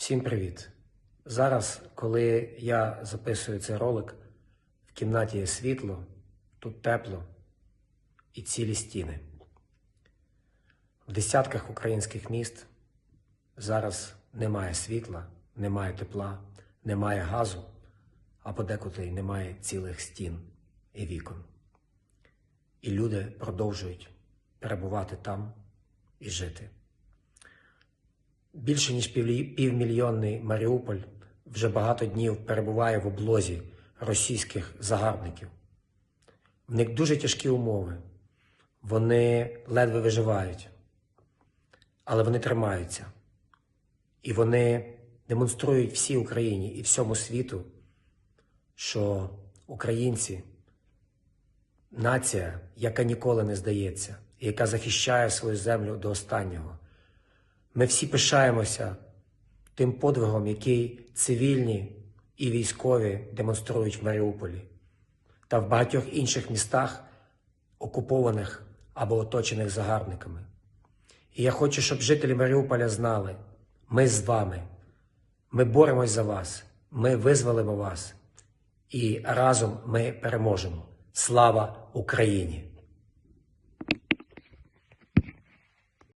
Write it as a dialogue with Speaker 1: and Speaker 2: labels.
Speaker 1: Всім привіт! Зараз, коли я записую цей ролик, в кімнаті є світло, тут тепло і цілі стіни. В десятках українських міст зараз немає світла, немає тепла, немає газу, а подекуди й немає цілих стін і вікон. І люди продовжують перебувати там і жити. Більше ніж півмільйонний Маріуполь вже багато днів перебуває в облозі російських загарбників. В них дуже тяжкі умови, вони ледве виживають, але вони тримаються. І вони демонструють всій Україні і всьому світу, що українці – нація, яка ніколи не здається, і яка захищає свою землю до останнього. Ми всі пишаємося тим подвигом, який цивільні і військові демонструють в Маріуполі та в багатьох інших містах, окупованих або оточених загарбниками. І я хочу, щоб жителі Маріуполя знали, ми з вами, ми боремось за вас, ми визволимо вас і разом ми переможемо. Слава Україні!